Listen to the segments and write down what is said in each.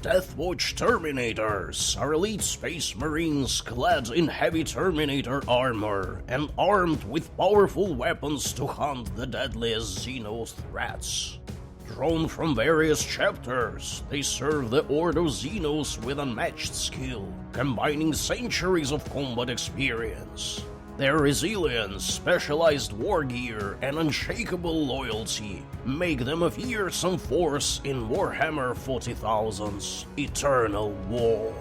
Deathwatch Terminators are elite space marines clad in heavy Terminator armor and armed with powerful weapons to hunt the deadliest Xeno threats. Drawn from various chapters, they serve the Ordo Xenos with unmatched skill, combining centuries of combat experience. Their resilience, specialized war gear, and unshakable loyalty make them a fearsome force in Warhammer 40,000's Eternal War.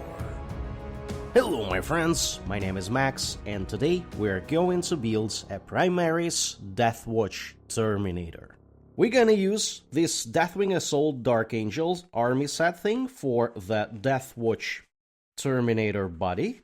Hello my friends, my name is Max, and today we're going to build a Primaris Deathwatch Terminator. We're gonna use this Deathwing Assault Dark Angels army set thing for the Deathwatch Terminator body.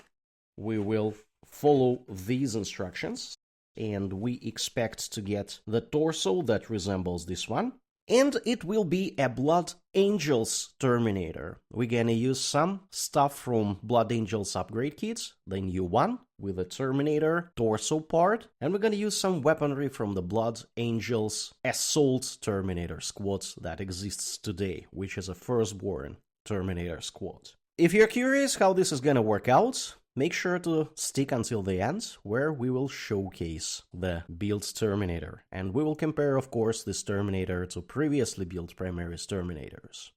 We will follow these instructions, and we expect to get the torso that resembles this one, and it will be a Blood Angels Terminator. We're gonna use some stuff from Blood Angels upgrade kits, the new one with the Terminator torso part, and we're gonna use some weaponry from the Blood Angels Assault Terminator squad that exists today, which is a firstborn Terminator squad. If you're curious how this is gonna work out, make sure to stick until the end, where we will showcase the built Terminator, and we will compare, of course, this Terminator to previously built Primaris Terminators.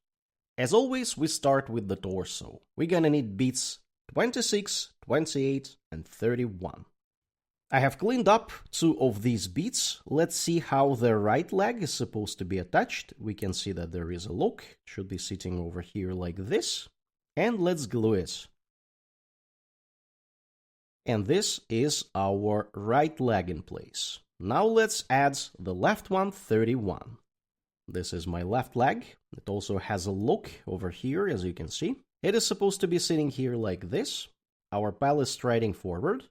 As always, we start with the torso. We're gonna need beats 26, 28, and 31. I have cleaned up 2 of these beats. Let's see how the right leg is supposed to be attached. We can see that there is a lock. It should be sitting over here like this. And let's glue it. And this is our right leg in place. Now let's add the left one, 31. This is my left leg. It also has a lock over here, as you can see. It is supposed to be sitting here like this. Our pal is striding forward.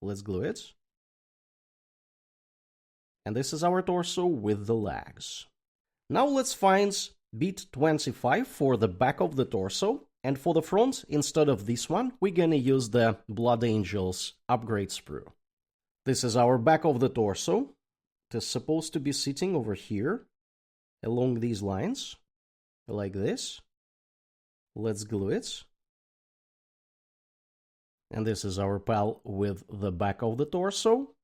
Let's glue it. And this is our torso with the legs. Now let's find beat 25 for the back of the torso. And for the front, instead of this one, we're gonna use the Blood Angels upgrade sprue. This is our back of the torso. It is supposed to be sitting over here, along these lines, like this. Let's glue it. And this is our pal with the back of the torso.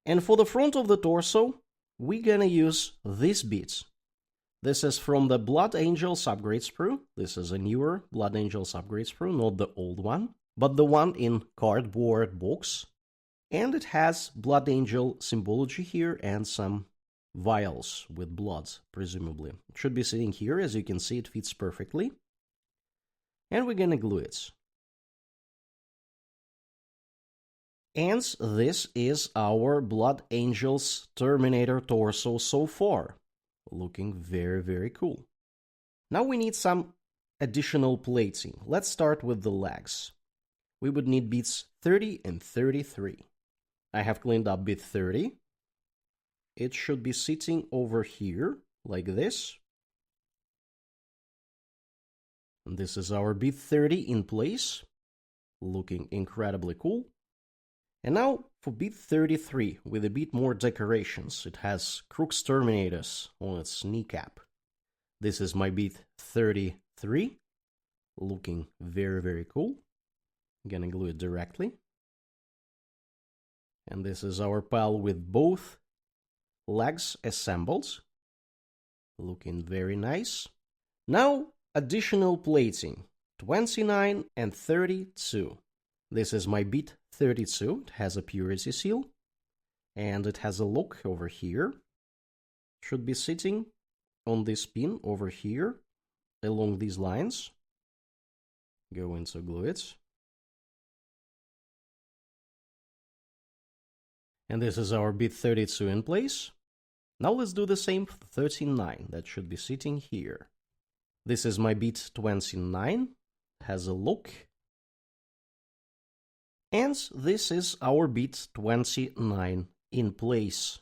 And for the front of the torso, we're gonna use this bit. This is from the Blood Angels upgrade sprue. This is a newer Blood Angels upgrade sprue, not the old one, but the one in cardboard box. And it has Blood Angel symbology here and some vials with blood, presumably. It should be sitting here, as you can see, it fits perfectly. And we're gonna glue it. And this is our Blood Angels Terminator torso so far. Looking very, very cool. Now we need some additional plating. Let's start with the legs. We would need beats 30 and 33. I have cleaned up beat 30. It should be sitting over here, like this. And this is our beat 30 in place. Looking incredibly cool. And now for beat 33, with a bit more decorations. It has Crux Terminators on its kneecap. This is my beat 33, looking very, very cool. I'm gonna glue it directly. And this is our pal with both legs assembled, looking very nice. Now, additional plating, 29 and 32. This is my beat 32, it has a purity seal, and it has a lock over here. Should be sitting on this pin over here, along these lines. Going to glue it. And this is our beat 32 in place. Now let's do the same for 39, that should be sitting here. This is my beat 29, has a lock. And this is our beat 29 in place.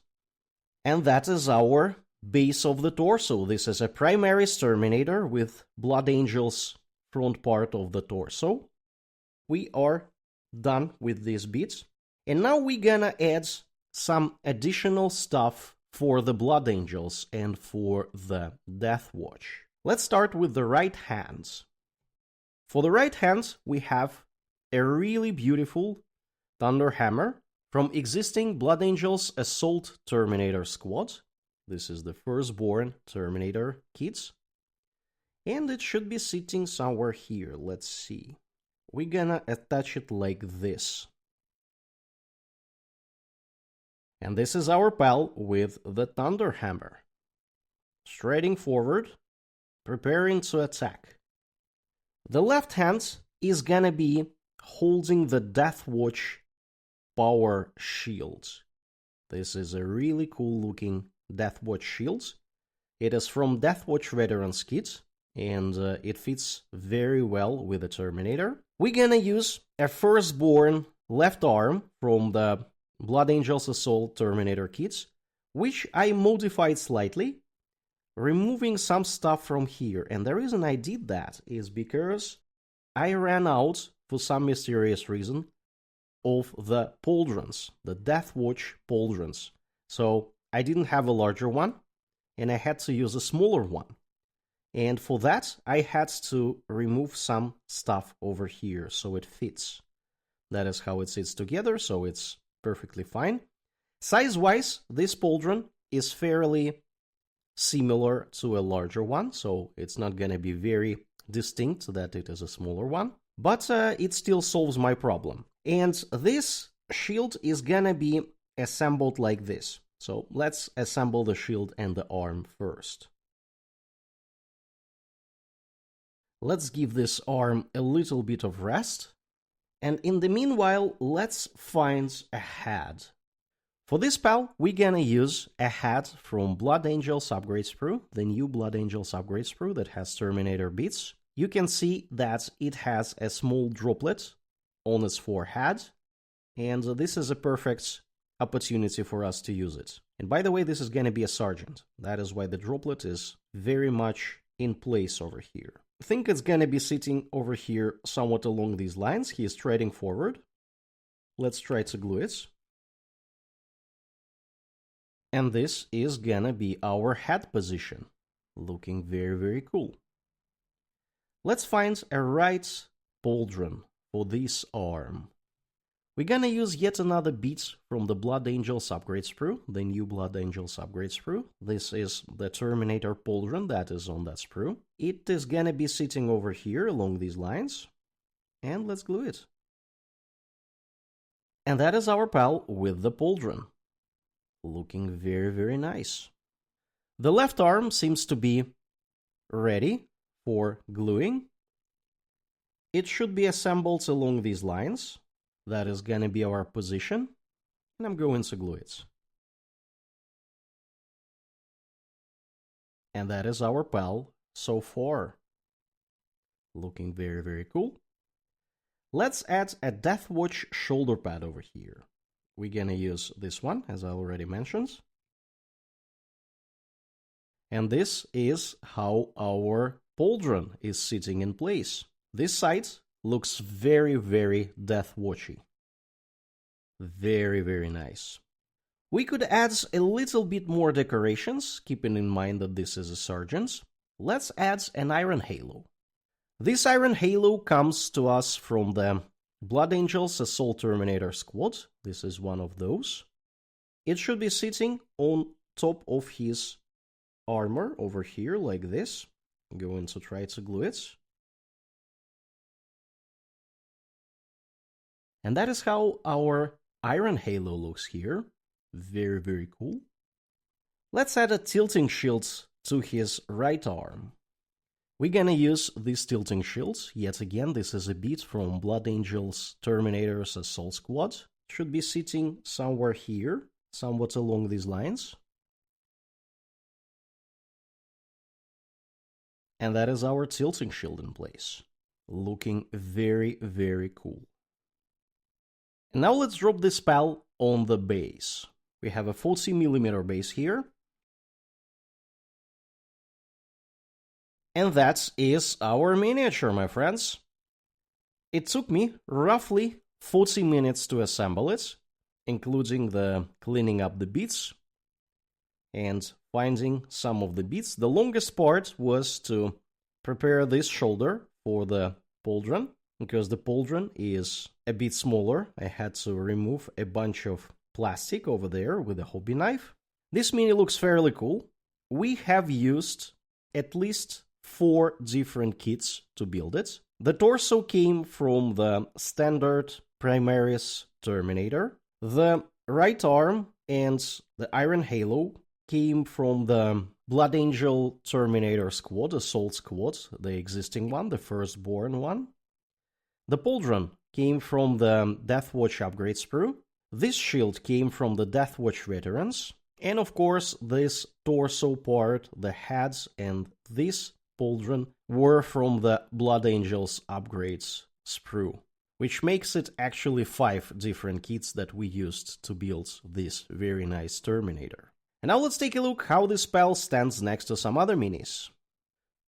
And that is our base of the torso. This is a Primaris Terminator with Blood Angels front part of the torso. We are done with these beats. And now we're gonna add some additional stuff for the Blood Angels and for the Deathwatch. Let's start with the right hand. For the right hand, we have a really beautiful Thunder Hammer from existing Blood Angels Assault Terminator squad. This is the firstborn Terminator kit. And it should be sitting somewhere here. Let's see. We're gonna attach it like this. And this is our pal with the Thunder Hammer. Striding forward, preparing to attack. The left hand is gonna be holding the Deathwatch Power Shield. This is a really cool looking Deathwatch shield. It is from Deathwatch Veterans kit, and it fits very well with the Terminator. We're gonna use a firstborn left arm from the Blood Angels Assault Terminator kits, which I modified slightly, removing some stuff from here. And the reason I did that is because I ran out, for some mysterious reason, of the pauldrons, the Deathwatch pauldrons. So I didn't have a larger one, and I had to use a smaller one. And for that, I had to remove some stuff over here so it fits. That is how it sits together, so it's perfectly fine. Size-wise, this pauldron is fairly similar to a larger one, so it's not going to be very distinct that it is a smaller one, but it still solves my problem. And this shield is going to be assembled like this. So let's assemble the shield and the arm first. Let's give this arm a little bit of rest. And in the meanwhile, let's find a head. For this pal, we're gonna use a head from Blood Angels Upgrade Sprue, the new Blood Angels Upgrade Sprue that has Terminator bits. You can see that it has a small droplet on its forehead, and this is a perfect opportunity for us to use it. And by the way, this is gonna be a sergeant. That is why the droplet is very much in place over here. I think it's gonna be sitting over here somewhat along these lines. He is striding forward. Let's try to glue it. And this is gonna be our head position. Looking very, very cool. Let's find a right pauldron for this arm. We're gonna use yet another bit from the Blood Angels Upgrade Sprue, the new Blood Angels Upgrade Sprue. This is the Terminator pauldron that is on that sprue. It is gonna be sitting over here along these lines. And let's glue it. And that is our pal with the pauldron. Looking very, very nice. The left arm seems to be ready for gluing. It should be assembled along these lines. That is gonna be our position. And I'm going to glue it. And that is our pal so far. Looking very, very cool. Let's add a Deathwatch shoulder pad over here. We're gonna use this one, as I already mentioned. And this is how our pauldron is sitting in place. This side looks very, very Deathwatchy. Very, very nice. We could add a little bit more decorations, keeping in mind that this is a sergeant. Let's add an iron halo. This iron halo comes to us from the Blood Angels Assault Terminator squad. This is one of those. It should be sitting on top of his armor over here like this. I'm going to try to glue it. And that is how our iron halo looks here. Very, very cool. Let's add a tilting shield to his right arm. We're gonna use these tilting shields. Yet again, this is a bit from Blood Angels Terminators Assault Squad. Should be sitting somewhere here, somewhat along these lines. And that is our tilting shield in place. Looking very, very cool. And now let's drop this pal on the base. We have a 40mm base here. And that is our miniature, my friends. It took me roughly 40 minutes to assemble it, including the cleaning up the bits. and finding some of the bits. The longest part was to prepare this shoulder for the pauldron, because the pauldron is a bit smaller. I had to remove a bunch of plastic over there with a hobby knife. This mini looks fairly cool. We have used at least 4 different kits to build it. The torso came from the standard Primaris Terminator. The right arm and the iron halo came from the Blood Angel Terminator squad, Assault squad, the existing one, the firstborn one. The pauldron came from the Deathwatch upgrade sprue. This shield came from the Deathwatch Veterans. And of course, this torso part, the heads, and this pauldron were from the Blood Angels upgrades sprue, which makes it actually 5 different kits that we used to build this very nice Terminator. And now let's take a look how this spell stands next to some other minis.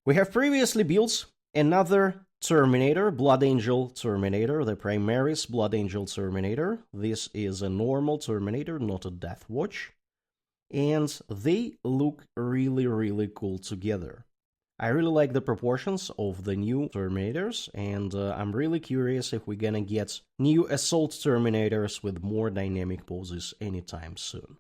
We have previously built another Terminator, Blood Angel Terminator, the Primaris Blood Angel Terminator. This is a normal Terminator, not a Deathwatch. And they look really, really cool together. I really like the proportions of the new Terminators, and I'm really curious if we're gonna get new Assault Terminators with more dynamic poses anytime soon.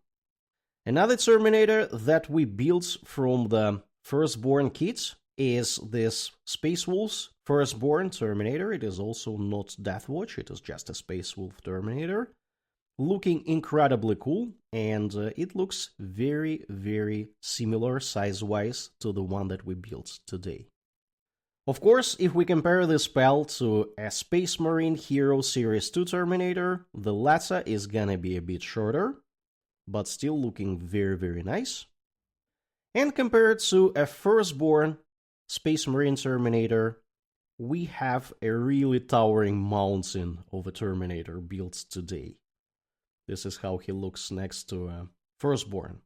Another Terminator that we built from the Firstborn kit is this Space Wolves Firstborn Terminator. It is also not Deathwatch, it is just a Space Wolf Terminator. Looking incredibly cool, and it looks very, very similar size-wise to the one that we built today. Of course, if we compare this spell to a Space Marine Hero Series 2 Terminator, the latter is gonna be a bit shorter, but still looking very, very nice. And compared to a Firstborn Space Marine Terminator, we have a really towering mountain of a Terminator built today. This is how he looks next to Firstborn.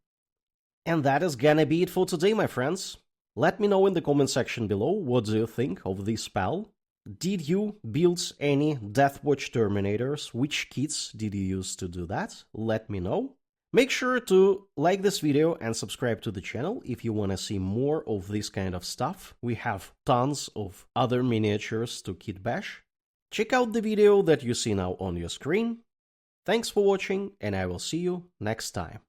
And that is gonna be it for today, my friends. Let me know in the comment section below, what do you think of this spell? Did you build any Deathwatch Terminators? Which kits did you use to do that? Let me know. Make sure to like this video and subscribe to the channel if you want to see more of this kind of stuff. We have tons of other miniatures to kitbash. Check out the video that you see now on your screen. Thanks for watching, and I will see you next time.